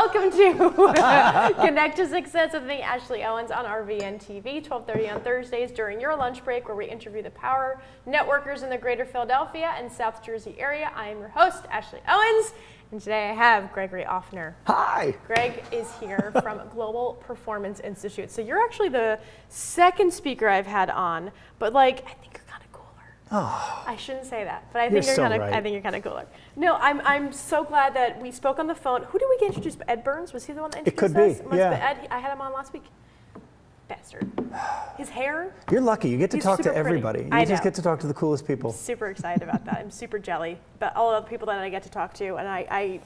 Welcome to Connect to Success with me, Ashley Owens, on RVN TV, 12:30 on Thursdays during your lunch break, where we interview the power networkers in the greater Philadelphia and South Jersey area. I am your host, Ashley Owens, and today I have Gregory Offner. Hi. Greg is here from Global Performance Institute. So you're actually the second speaker I've had on, but I think you're kind of cooler. Oh, I shouldn't say that, but I think you're so kind of. right. I think you're kind of cooler. No, I'm so glad that we spoke on the phone. Who did we get introduced? Ed Burns, was he the one that introduced us? It could be. Yeah. Ed, I had him on last week. Bastard. His hair. You're lucky. You get to He's talk to super pretty. everybody. I You just know. get to talk to the coolest people. Super excited about that. I'm super jelly, but all of the people that I get to talk to, and I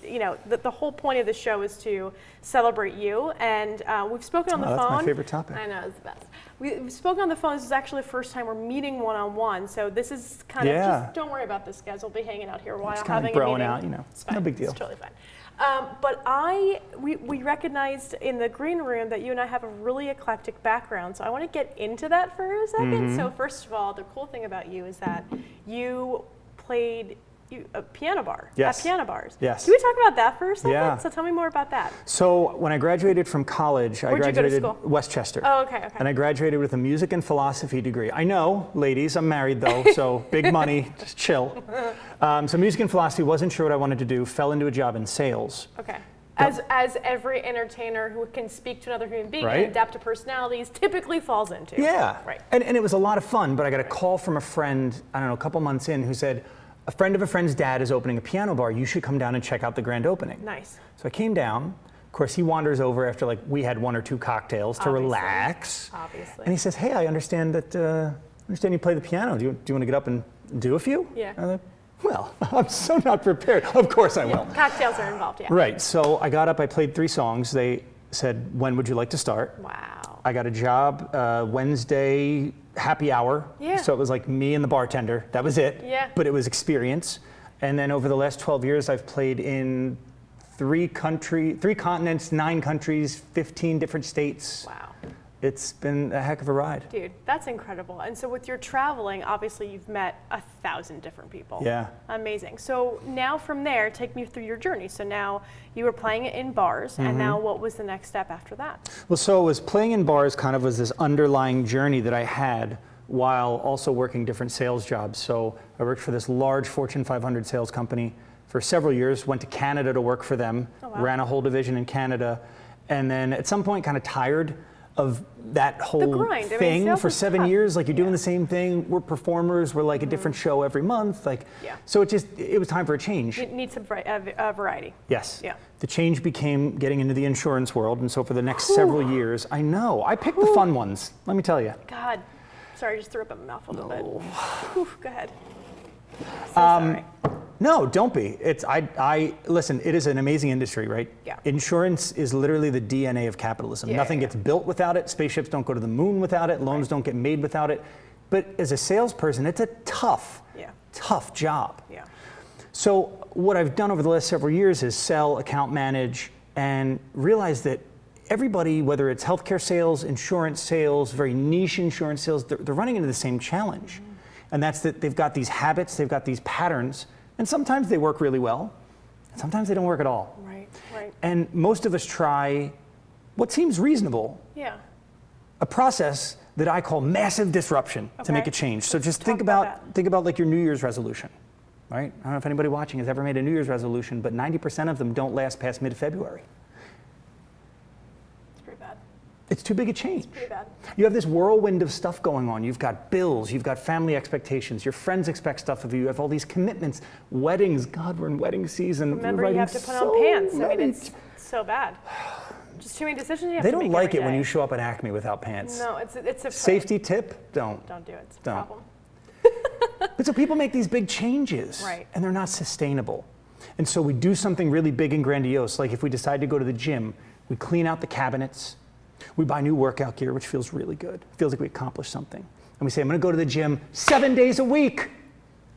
the whole point of the show is to celebrate you. And we've spoken on the phone. That's my favorite topic. I know, it's the best. We've spoken on the phone. This is actually the first time we're meeting one-on-one, so this is kind of just, don't worry about this, guys. We'll be hanging out here a while, Just kind having of a broing meeting. out, It's fine. no big deal. It's totally fine. But we recognized in the green room that you and I have a really eclectic background, so I want to get into that for a second. So first of all, the cool thing about you is that you played a piano bar. Yes. At piano bars. Yes. Can we talk about that for a second? Yeah. So tell me more about that. So when I graduated from college, I Where'd you go to graduated school? Westchester. Oh, okay. And I graduated with a music and philosophy degree. I know, ladies, I'm married though, so big money, just chill. So music and philosophy, wasn't sure what I wanted to do, fell into a job in sales. Okay. As every entertainer who can speak to another human being Right. and adapt to personalities typically falls into. Yeah. Right. And it was a lot of fun, but I got a call from a friend, I don't know, a couple months in, who said, a friend of a friend's dad is opening a piano bar. You should come down and check out the grand opening. Nice. So I came down. Of course, he wanders over after we had one or two cocktails to relax. Obviously. And he says, "Hey, I understand that you play the piano. Do you want to get up and do a few?" Yeah. I'm like, well, I'm so not prepared. Of course I will. Cocktails are involved, yeah. Right. So I got up. I played 3 songs. They said, "When would you like to start?" Wow. I got a job Wednesday happy hour. Yeah. So it was like me and the bartender. That was it. Yeah. But it was experience. And then over the last 12 years, I've played in 3 continents, 9 countries, 15 different states. Wow. It's been a heck of a ride. Dude, that's incredible. And so with your traveling, obviously you've met 1,000 different people. Yeah. Amazing. So now from there, take me through your journey. So now you were playing in bars, and now what was the next step after that? Well, so it was playing in bars kind of was this underlying journey that I had while also working different sales jobs. So I worked for this large Fortune 500 sales company for several years, went to Canada to work for them, ran a whole division in Canada, and then at some point kind of tired of that whole grind. thing Sales for is 7 tough. years. You're doing the same thing. We're performers. We're a different show every month. So it was time for a change. You need some variety. Yes. Yeah. The change became getting into the insurance world, and so for the next several years, I know, I picked the fun ones, let me tell you. God. Sorry, I just threw up in my mouth a little bit. Whew, go ahead. So sorry. No, don't be. Listen, it is an amazing industry, right? Yeah. Insurance is literally the DNA of capitalism. Nothing gets built without it. Spaceships don't go to the moon without it. Loans don't get made without it. But as a salesperson, it's a tough job. Yeah. So what I've done over the last several years is sell, account manage, and realize that everybody, whether it's healthcare sales, insurance sales, very niche insurance sales, they're running into the same challenge. And that's that they've got these habits, they've got these patterns, and sometimes they work really well, and sometimes they don't work at all. Right. And most of us try what seems reasonable, Yeah. a process that I call massive disruption to make a change. So just think about your New Year's resolution, right? I don't know if anybody watching has ever made a New Year's resolution, but 90% of them don't last past mid-February. It's pretty bad. It's too big a change. It's pretty bad. You have this whirlwind of stuff going on. You've got bills, you've got family expectations, your friends expect stuff of you, you have all these commitments, weddings, God, we're in wedding season. Remember, you have to put on pants. I mean, it's so bad. Just too many decisions you have They to make don't like every it when day. you show up at Acme without pants. No, it's a Safety tip, don't. Don't do it. It's a Don't. problem. But so people make these big changes, Right. and they're not sustainable. And so we do something really big and grandiose, like if we decide to go to the gym, we clean out the cabinets, we buy new workout gear, which feels really good. It feels like we accomplished something. And we say, I'm gonna go to the gym 7 days a week.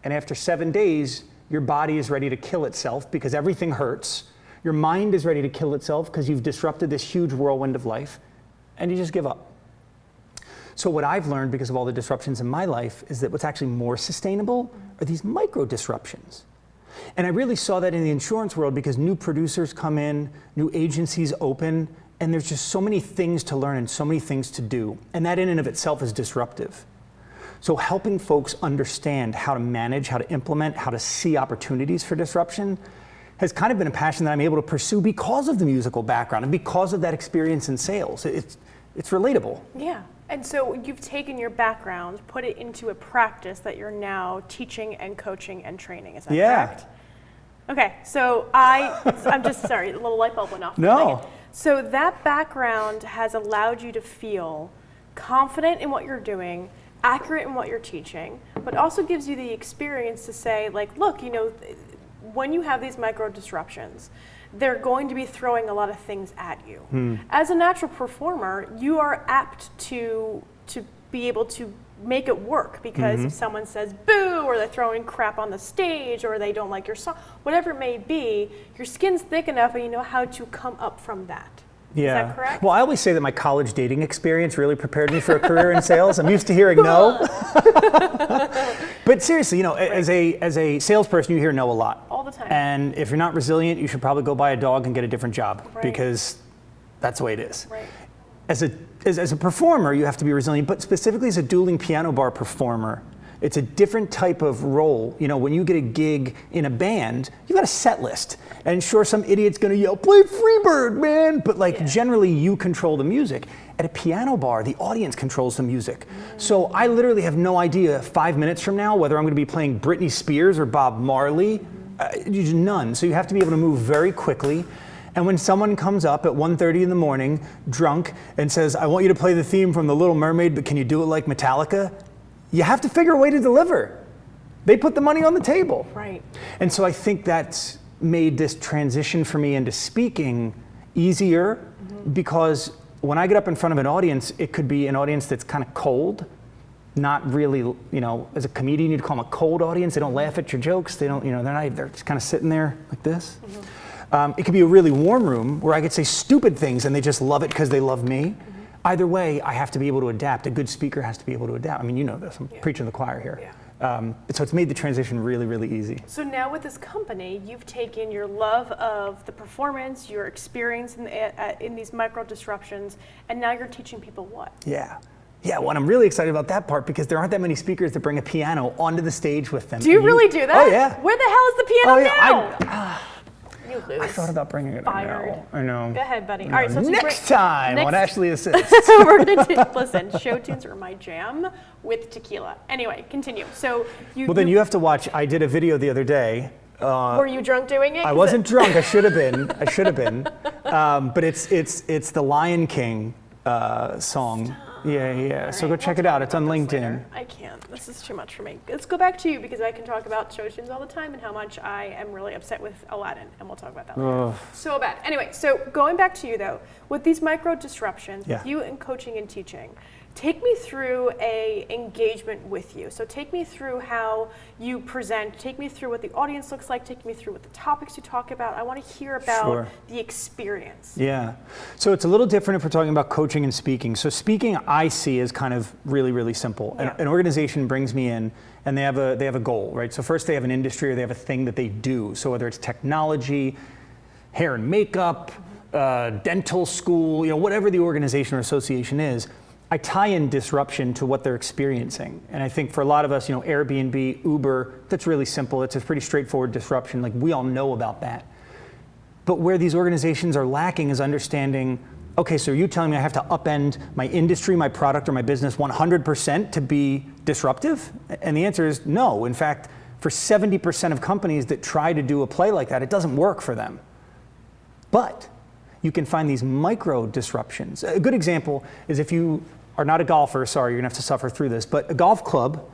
And after 7 days, your body is ready to kill itself because everything hurts. Your mind is ready to kill itself because you've disrupted this huge whirlwind of life, and you just give up. So what I've learned because of all the disruptions in my life is that what's actually more sustainable are these micro disruptions. And I really saw that in the insurance world because new producers come in, new agencies open, and there's just so many things to learn and so many things to do. And that in and of itself is disruptive. So helping folks understand how to manage, how to implement, how to see opportunities for disruption has kind of been a passion that I'm able to pursue because of the musical background and because of that experience in sales. It's relatable. Yeah. And so you've taken your background, put it into a practice that you're now teaching and coaching and training. Is that correct? Okay, so I'm just sorry, a little light bulb went off. No. So that background has allowed you to feel confident in what you're doing, accurate in what you're teaching, but also gives you the experience to say, like, look, you know, when you have these micro disruptions, they're going to be throwing a lot of things at you. As a natural performer, you are apt to be able to make it work because if someone says boo, or they're throwing crap on the stage, or they don't like your song, whatever it may be, your skin's thick enough and you know how to come up from that. Yeah. Is that correct? Well, I always say that my college dating experience really prepared me for a career in sales. I'm used to hearing no. But seriously, you know, as a salesperson, you hear no a lot. All the time. And if you're not resilient, you should probably go buy a dog and get a different job because that's the way it is. Right. As a performer, you have to be resilient, but specifically as a dueling piano bar performer, it's a different type of role. You know, when you get a gig in a band, you've got a set list. And sure, some idiot's gonna yell, play Freebird, man! But like, generally you control the music. At a piano bar, the audience controls the music. So I literally have no idea 5 minutes from now whether I'm gonna be playing Britney Spears or Bob Marley. None. So you have to be able to move very quickly. And when someone comes up at 1:30 in the morning, drunk, and says, I want you to play the theme from The Little Mermaid, but can you do it like Metallica? You have to figure a way to deliver. They put the money on the table. Right. And so I think that's made this transition for me into speaking easier because when I get up in front of an audience, it could be an audience that's kind of cold, not really, you know, as a comedian, you'd call them a cold audience. They don't laugh at your jokes. They don't, you know, they're just kind of sitting there like this. It could be a really warm room where I could say stupid things and they just love it because they love me. Either way, I have to be able to adapt. A good speaker has to be able to adapt. I mean, you know this, I'm preaching to the choir here. So it's made the transition really, really easy. So now with this company, you've taken your love of the performance, your experience in these micro disruptions, and now you're teaching people what? Yeah, well, I'm really excited about that part because there aren't that many speakers that bring a piano onto the stage with them. Do you really do that? Oh, yeah. Where the hell is the piano now? You lose. I thought about bringing it. Fired. I know. Go ahead, buddy. All right, so next time on Ashley Assists. We're gonna listen. Show tunes are my jam with tequila. Anyway, continue. So Well, then you have to watch. I did a video the other day. Were you drunk doing it? I wasn't drunk. I should have been. But it's the Lion King song. Yeah. So go check it out. It's on LinkedIn. I can't. This is too much for me. Let's go back to you because I can talk about show tunes all the time and how much I am really upset with Aladdin, and we'll talk about that later. So bad. Anyway, so going back to you though, with these micro disruptions, with you in coaching and teaching, take me through a engagement with you. So take me through how you present, take me through what the audience looks like, take me through what the topics you talk about. I want to hear about the experience. Yeah. So it's a little different if we're talking about coaching and speaking. So speaking I see is kind of really, really simple. An organization brings me in and they have a goal, right? So first they have an industry or they have a thing that they do. So whether it's technology, hair and makeup, dental school, you know, whatever the organization or association is, I tie in disruption to what they're experiencing. And I think for a lot of us, you know, Airbnb, Uber, that's really simple. It's a pretty straightforward disruption. Like, we all know about that. But where these organizations are lacking is understanding, okay, so are you telling me I have to upend my industry, my product, or my business 100% to be disruptive? And the answer is no. In fact, for 70% of companies that try to do a play like that, it doesn't work for them. But you can find these micro disruptions. A good example is if you are not a golfer, sorry, you're gonna have to suffer through this, but a golf club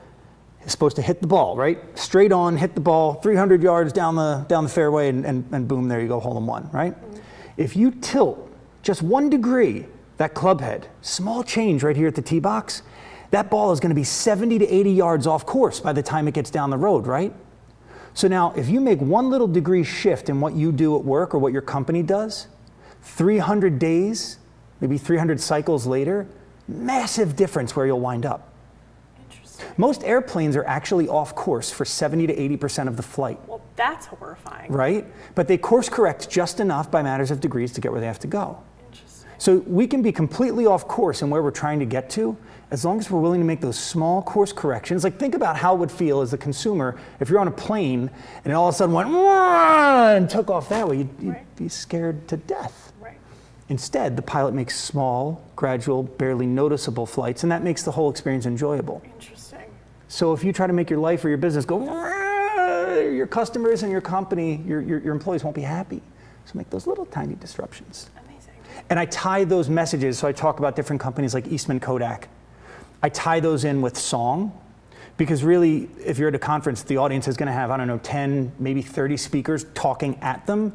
is supposed to hit the ball, right? Straight on, hit the ball, 300 yards down the fairway, and boom, there you go, hole in one, right? If you tilt just 1 degree, that club head, small change right here at the tee box, that ball is gonna be 70 to 80 yards off course by the time it gets down the road, right? So now, if you make 1 little degree shift in what you do at work or what your company does, 300 days, maybe 300 cycles later, massive difference where you'll wind up. Interesting. Most airplanes are actually off course for 70 to 80% of the flight. Well, that's horrifying. Right? But they course correct just enough by matters of degrees to get where they have to go. Interesting. So we can be completely off course in where we're trying to get to, as long as we're willing to make those small course corrections. Like, think about how it would feel as a consumer if you're on a plane and it all of a sudden went and took off that way. You'd be scared to death. Right. Instead, the pilot makes small, gradual, barely noticeable flights, and that makes the whole experience enjoyable. Interesting. So if you try to make your life or your business go, your customers and your company, your employees won't be happy. So make those little tiny disruptions. Amazing. And I tie those messages, so I talk about different companies like Eastman Kodak. I tie those in with song, because really, if you're at a conference, the audience is going to have, 10, maybe 30 speakers talking at them.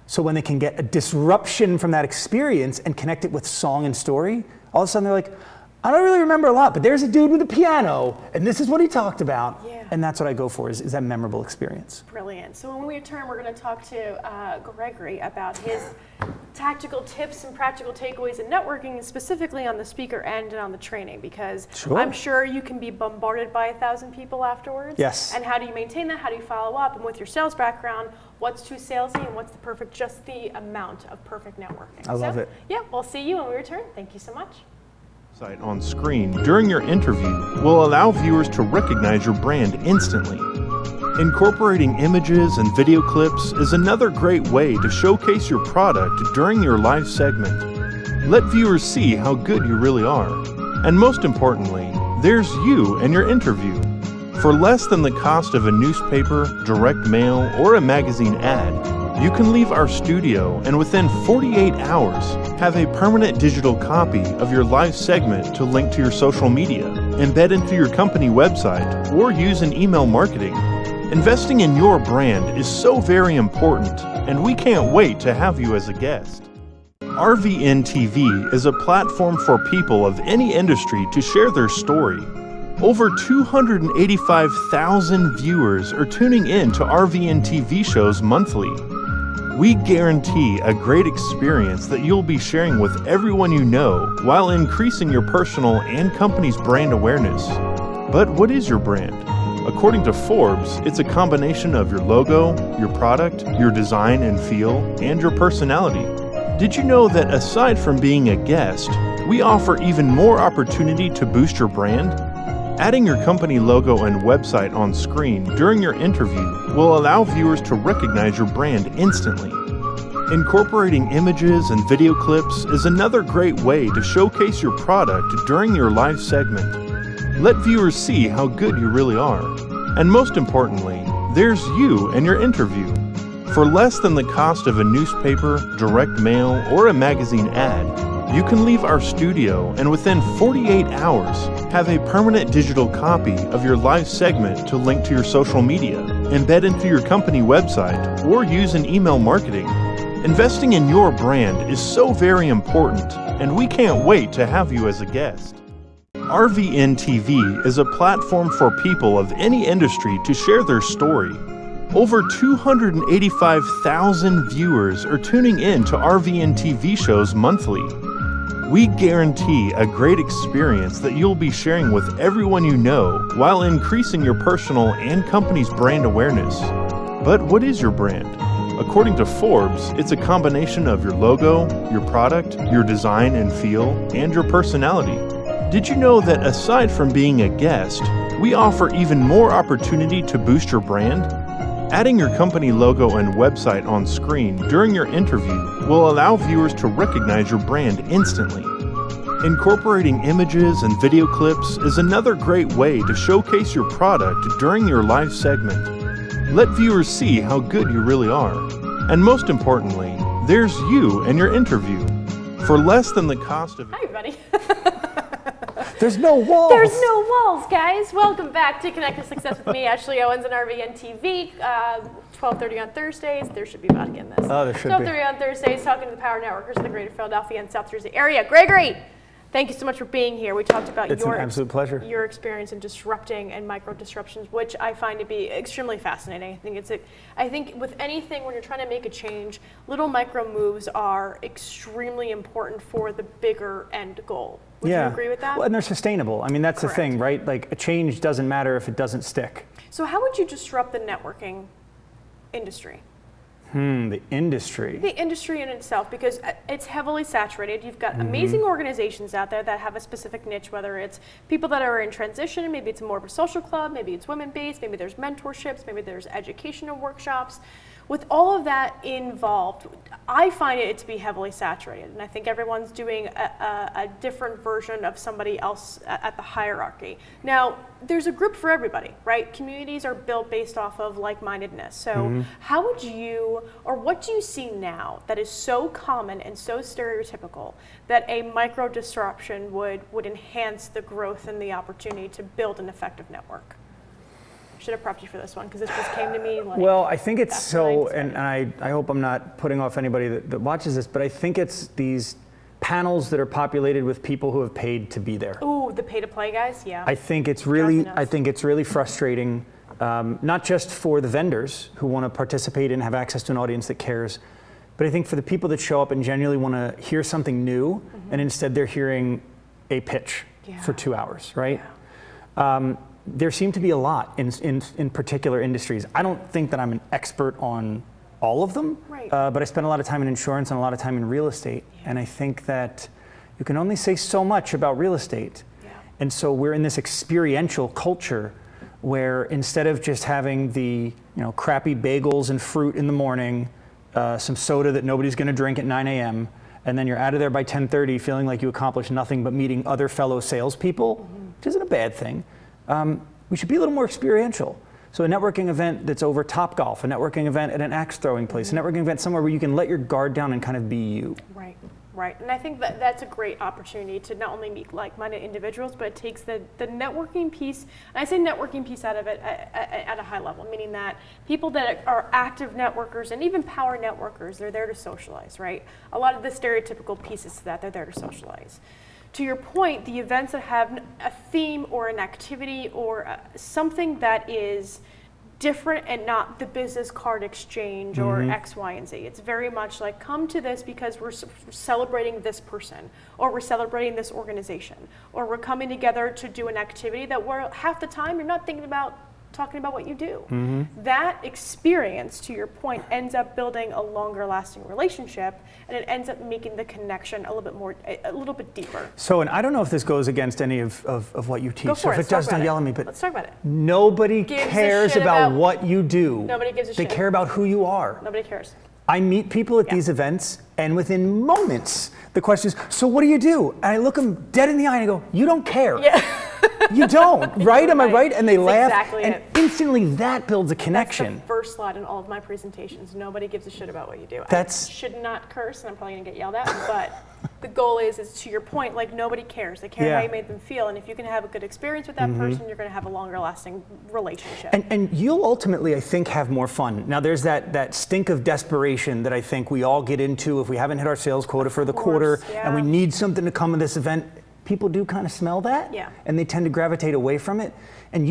So when they can get a disruption from that experience and connect it with song and story, all of a sudden they're like, I don't really remember a lot, but there's a dude with a piano, and this is what he talked about. Yeah. And that's what I go for, is that memorable experience. Brilliant. So when we return, we're going to talk to Gregory about his tactical tips and practical takeaways in networking, and specifically on the speaker end and on the training, because Sure. I'm sure you can be bombarded by 1,000 people afterwards. Yes. And how do you maintain that? How do you follow up? And with your sales background, what's too salesy and what's the perfect, just the amount of perfect networking? I love it. Yeah, we'll see you when we return. Thank you so much. On screen during your interview will allow viewers to recognize your brand instantly. Incorporating images and video clips is another great way to showcase your product during your live segment. Let viewers see how good you really are. And most importantly, there's you and your interview. For less than the cost of a newspaper, direct mail, or a magazine ad, you can leave our studio and within 48 hours have a permanent digital copy of your live segment to link to your social media, embed into your company website, or use in email marketing. Investing in your brand is so very important, and we can't wait to have you as a guest. RVN TV is a platform for people of any industry to share their story. Over 285,000 viewers are tuning in to RVN TV shows monthly. We guarantee a great experience that you'll be sharing with everyone you know while increasing your personal and company's brand awareness. But what is your brand? According to Forbes, it's a combination of your logo, your product, your design and feel, and your personality. Did you know that aside from being a guest, we offer even more opportunity to boost your brand? Adding your company logo and website on screen during your interview will allow viewers to recognize your brand instantly. Incorporating images and video clips is another great way to showcase your product during your live segment. Let viewers see how good you really are. And most importantly, there's you and your interview. For less than the cost of a newspaper, direct mail, or a magazine ad, you can leave our studio and within 48 hours have a permanent digital copy of your live segment to link to your social media, embed into your company website, or use in email marketing. Investing in your brand is so very important, and we can't wait to have you as a guest. RVN TV is a platform for people of any industry to share their story. Over 285,000 viewers are tuning in to RVN TV shows monthly. We guarantee a great experience that you'll be sharing with everyone you know while increasing your personal and company's brand awareness. But what is your brand? According to Forbes, it's a combination of your logo, your product, your design and feel, and your personality. Did you know that aside from being a guest, we offer even more opportunity to boost your brand? Adding your company logo and website on screen during your interview will allow viewers to recognize your brand instantly. Incorporating images and video clips is another great way to showcase your product during your live segment. Let viewers see how good you really are. And most importantly, there's you and your interview. For less than the cost of... Hi, everybody. There's no walls. There's no walls, guys. Welcome back to Connect to Success with me, Ashley Owens, and RVN TV. 12:30 on Thursdays. There should be about again this. Oh, there should 12:30 on Thursdays, talking to the power networkers in the greater Philadelphia and South Jersey area. Gregory, Thank you so much for being here. We talked about It's an absolute pleasure. Your experience in disrupting and micro disruptions, which I find to be extremely fascinating. I think with anything, when you're trying to make a change, little micro moves are extremely important for the bigger end goal. Would you agree with that? Well, and they're sustainable. I mean, that's Correct. the thing, right? Like, a change doesn't matter if it doesn't stick. So how would you disrupt the networking industry? The industry. The industry in itself, because it's heavily saturated. You've got amazing organizations out there that have a specific niche, whether it's people that are in transition, maybe it's more of a social club, maybe it's women-based, maybe there's mentorships, maybe there's educational workshops. With all of that involved, I find it to be heavily saturated, and I think everyone's doing a different version of somebody else at the hierarchy. Now, there's a group for everybody, right? Communities are built based off of like-mindedness. So how would you, or what do you see now that is so common and so stereotypical that a micro disruption would enhance the growth and the opportunity to build an effective network? Should have prepped you for this one because this just came to me like. Well, I think it's so, and I hope I'm not putting off anybody that watches this, but I think it's these panels that are populated with people who have paid to be there. Ooh, the pay-to-play guys, yeah. I think it's really frustrating, not just for the vendors who want to participate and have access to an audience that cares, but I think for the people that show up and genuinely want to hear something new, and instead they're hearing a pitch for 2 hours, right? Yeah. There seem to be a lot in particular industries. I don't think that I'm an expert on all of them, right. But I spend a lot of time in insurance and a lot of time in real estate. And I think that you can only say so much about real estate. Yeah. And so we're in this experiential culture where instead of just having the crappy bagels and fruit in the morning, some soda that nobody's gonna drink at 9 a.m., and then you're out of there by 10:30 feeling like you accomplished nothing but meeting other fellow salespeople, which isn't a bad thing. We should be a little more experiential. So a networking event that's over Topgolf, a networking event at an axe throwing place, a networking event somewhere where you can let your guard down and kind of be you. Right. And I think that's a great opportunity to not only meet like-minded individuals, but it takes the networking piece, and I say networking piece out of it at a high level, meaning that people that are active networkers and even power networkers, they're there to socialize, right? A lot of the stereotypical pieces to that, they're there to socialize. To your point, the events that have a theme or an activity or something that is different and not the business card exchange or X, Y, and Z. It's very much like, come to this because we're celebrating this person, or we're celebrating this organization, or we're coming together to do an activity that half the time you're not thinking about talking about what you do. That experience, to your point, ends up building a longer lasting relationship, and it ends up making the connection a little bit deeper. So, and I don't know if this goes against any of what you teach. Go for so if it does, don't yell at me, but let's talk about it. Nobody cares about what you do. Nobody gives a shit. They care about who you are. Nobody cares. I meet people at these events, and within moments, the question is, so what do you do? And I look them dead in the eye and I go, you don't care. Yeah. You don't, right? Am I right? And they laugh, exactly and instantly that builds a connection. That's the first slide in all of my presentations. Nobody gives a shit about what you do. I should not curse, and I'm probably gonna get yelled at, but the goal is to your point, like, nobody cares. They care how you made them feel, and if you can have a good experience with that person, you're gonna have a longer lasting relationship. And you'll ultimately, I think, have more fun. Now, there's that stink of desperation that I think we all get into if we haven't hit our sales quota for the quarter, and we need something to come to this event. People do kind of smell that, and they tend to gravitate away from it. And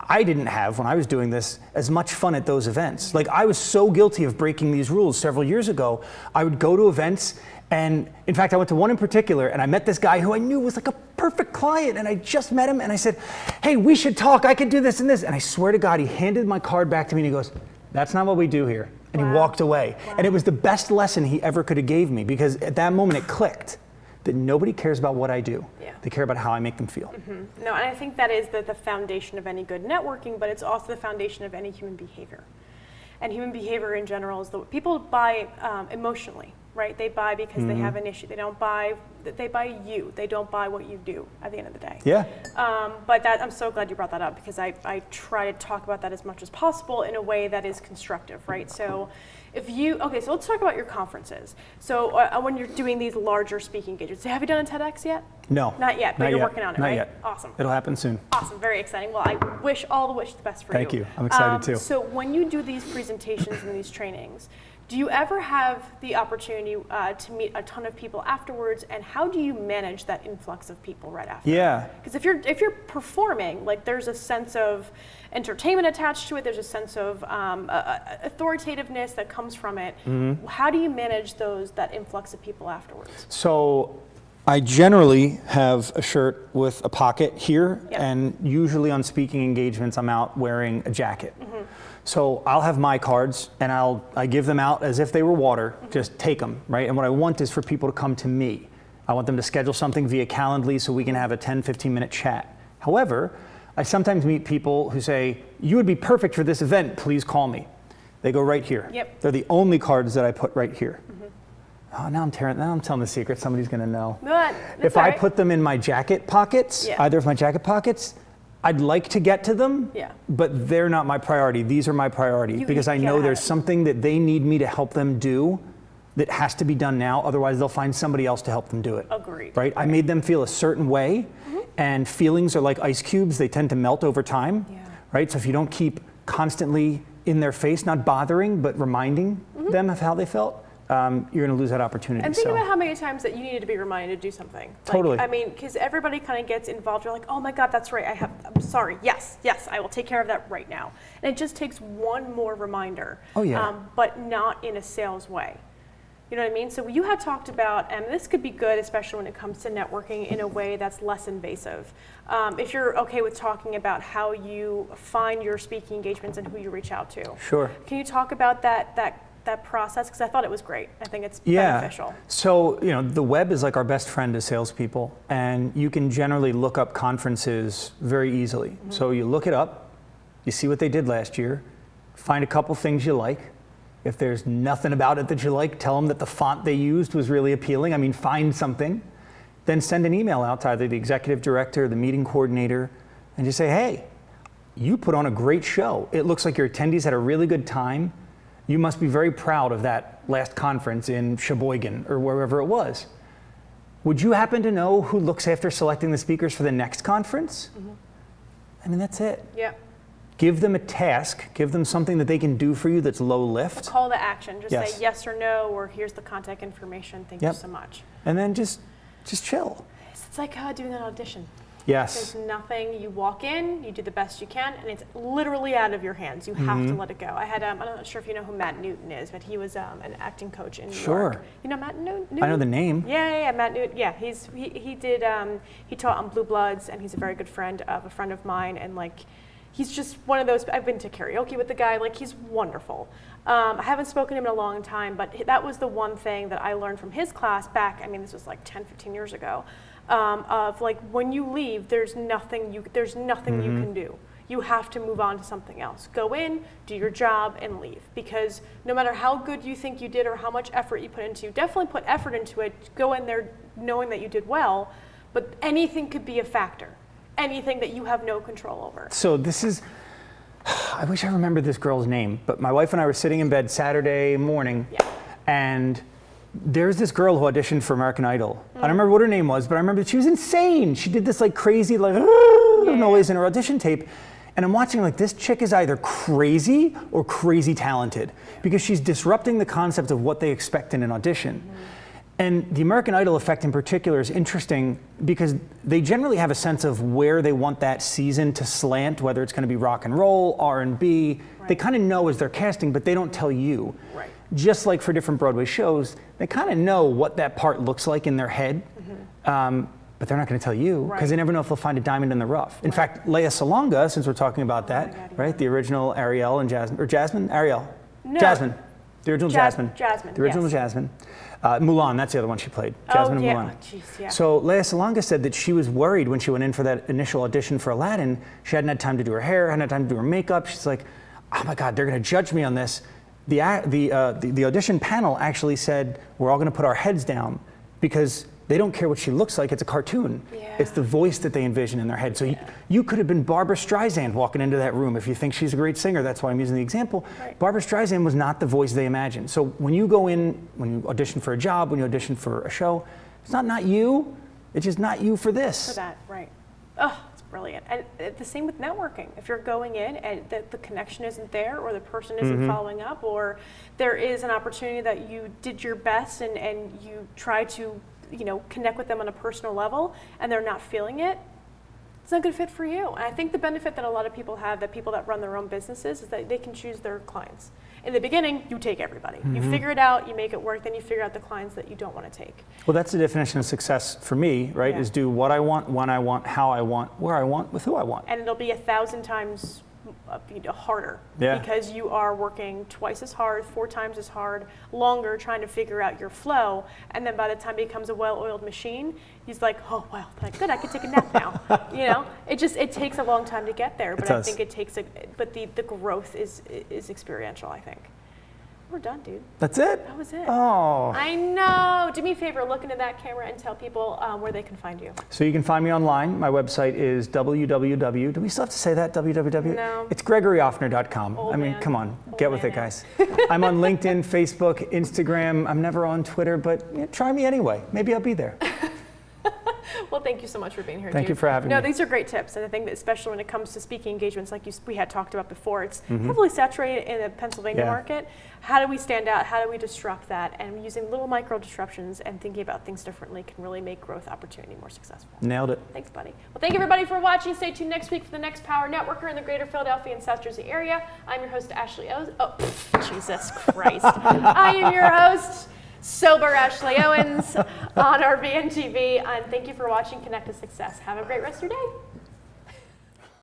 I didn't have, when I was doing this, as much fun at those events. Like, I was so guilty of breaking these rules several years ago. I would go to events, and in fact, I went to one in particular, and I met this guy who I knew was like a perfect client, and I just met him, and I said, hey, we should talk, I could do this and this. And I swear to God, he handed my card back to me, and he goes, that's not what we do here. And he walked away. And it was the best lesson he ever could have gave me, because at that moment it clicked that nobody cares about what I do. They care about how I make them feel. No, and I think that is the foundation of any good networking, but it's also the foundation of any human behavior. And human behavior in general is people buy emotionally, right? They buy because they have an issue. They buy you. They don't buy what you do at the end of the day. Yeah. But I'm so glad you brought that up, because I try to talk about that as much as possible in a way that is constructive, right? So so let's talk about your conferences. So when you're doing these larger speaking engagements, have you done a TEDx yet? No. Not yet, but you're working on it, Not right? yet. Awesome. It'll happen soon. Awesome, very exciting. Well, I wish the best for you. Thank you. I'm excited too. So when you do these presentations and these trainings, Do you ever have the opportunity to meet a ton of people afterwards, and how do you manage that influx of people right after? Yeah. Because if you're performing, like there's a sense of entertainment attached to it, there's a sense of authoritativeness that comes from it. How do you manage that influx of people afterwards? So I generally have a shirt with a pocket here, Yep. and usually on speaking engagements, I'm out wearing a jacket. So I'll have my cards, and I give them out as if they were water. Just take them, right? And what I want is for people to come to me. I want them to schedule something via Calendly so we can have a 10, 15-minute chat. However, I sometimes meet people who say, you would be perfect for this event, please call me. They go right here. Yep. They're the only cards that I put right here. Oh, now I'm telling the secret, somebody's gonna know. If I put them in my jacket pockets, either of my jacket pockets, I'd like to get to them, but they're not my priority. These are my priority because I know there's something that they need me to help them do that has to be done now. Otherwise, they'll find somebody else to help them do it. Agreed. Right? I made them feel a certain way, and feelings are like ice cubes. They tend to melt over time. Right? So if you don't keep constantly in their face, not bothering, but reminding them of how they felt, you're going to lose that opportunity. And think about how many times that you needed to be reminded to do something. Totally. I mean, because everybody kind of gets involved. You're like, oh my God, that's right. I'm sorry. Yes, I will take care of that right now. And it just takes one more reminder. Oh, yeah. But not in a sales way. You know what I mean? So you had talked about, and this could be good, especially when it comes to networking in a way that's less invasive. If you're okay with talking about how you find your speaking engagements and who you reach out to. Sure. Can you talk about that process? Because I thought it was great. I think it's beneficial. So, the web is like our best friend as salespeople, and you can generally look up conferences very easily. So you look it up, you see what they did last year, find a couple things you like. If there's nothing about it that you like, tell them that the font they used was really appealing. I mean, find something. Then send an email out to either the executive director or the meeting coordinator and just say, hey, you put on a great show. It looks like your attendees had a really good time. You must be very proud of that last conference in Sheboygan or wherever it was. Would you happen to know who looks after selecting the speakers for the next conference? I mean, that's it. Yeah. Give them a task, give them something that they can do for you that's low lift. A call to action, just say yes or no, or here's the contact information, thank you so much. And then just chill. It's like doing an audition. Yes. There's nothing, you walk in, you do the best you can, and it's literally out of your hands. You have to let it go. I had, I'm not sure if you know who Matt Newton is, but he was an acting coach in New York. You know Matt Newton? I know the name. Yeah, Matt Newton. Yeah, he taught on Blue Bloods, and he's a very good friend of a friend of mine, and he's just one of those, I've been to karaoke with the guy, he's wonderful. I haven't spoken to him in a long time, but that was the one thing that I learned from his class back, this was 10, 15 years ago, of when you leave, there's nothing you can do. You have to move on to something else. Go in, do your job, and leave. Because no matter how good you think you did or how much effort you put into it, definitely put effort into it, go in there knowing that you did well, but anything could be a factor. Anything that you have no control over. So this is, I wish I remembered this girl's name, but my wife and I were sitting in bed Saturday morning, and there's this girl who auditioned for American Idol. I don't remember what her name was, but I remember that she was insane. She did this crazy noise in her audition tape. And I'm watching this chick is either crazy or crazy talented because she's disrupting the concept of what they expect in an audition. And the American Idol effect in particular is interesting because they generally have a sense of where they want that season to slant, whether it's going to be rock and roll, R&B. They kind of know as they're casting, but they don't tell you. Just like for different Broadway shows, they kind of know what that part looks like in their head, but they're not going to tell you because they never know if they'll find a diamond in the rough. In fact, Lea Salonga, since we're talking about that, the original Ariel and Jasmine, or Jasmine? Ariel? No. Jasmine. The original Jasmine. Jasmine. The original Jasmine. Mulan, that's the other one she played. Jasmine and Mulan. Geez, So Lea Salonga said that she was worried when she went in for that initial audition for Aladdin. She hadn't had time to do her hair, hadn't had time to do her makeup. She's like, oh my God, they're going to judge me on this. The audition panel actually said, we're all going to put our heads down because they don't care what she looks like. It's a cartoon. It's the voice that they envision in their head. So you could have been Barbra Streisand walking into that room if you think she's a great singer. That's why I'm using the example. Barbra Streisand was not the voice they imagined. So when you go in, when you audition for a job, when you audition for a show, it's not you. It's just not you for this. For that, right. Oh, it's brilliant. And the same with networking. If you're going in and the connection isn't there, or the person isn't following up, or there is an opportunity that you did your best and you try to, connect with them on a personal level, and they're not feeling it, it's not a good fit for you. And I think the benefit that a lot of people have, that people that run their own businesses, is that they can choose their clients. In the beginning, you take everybody. You figure it out, you make it work, then you figure out the clients that you don't want to take. Well, that's the definition of success for me, right? Yeah. Is do what I want, when I want, how I want, where I want, with who I want. And it'll be 1,000 times harder, Yeah. because you are working twice as hard, 4 times as hard, longer, trying to figure out your flow. And then by the time it becomes a well-oiled machine, he's like, oh, wow, good, I can take a nap now. It takes a long time to get there, but I think it takes but the growth is experiential, I think. We're done, dude. That's it? That was it. Oh. I know. Do me a favor, look into that camera and tell people where they can find you. So you can find me online. My website is www. Do we still have to say that? www? No. It's GregoryOffner.com. Old I mean, man. come on, Old get with man it, now. guys. I'm on LinkedIn, Facebook, Instagram. I'm never on Twitter, but try me anyway. Maybe I'll be there. Well, thank you so much for being here, Thank dude. you for having me. No, these are great tips, and I think that especially when it comes to speaking engagements, like we had talked about before, it's heavily saturated in the Pennsylvania market. How do we stand out? How do we disrupt that? And using little micro disruptions and thinking about things differently can really make growth opportunity more successful. Nailed it. Thanks, buddy. Well, thank you everybody for watching. Stay tuned next week for the next Power Networker in the greater Philadelphia and South Jersey area. I'm your host, Ashley Owens. Oh, Jesus Christ. I am your host, Sober Ashley Owens, on RVN TV. And thank you for watching Connect to Success. Have a great rest of your day.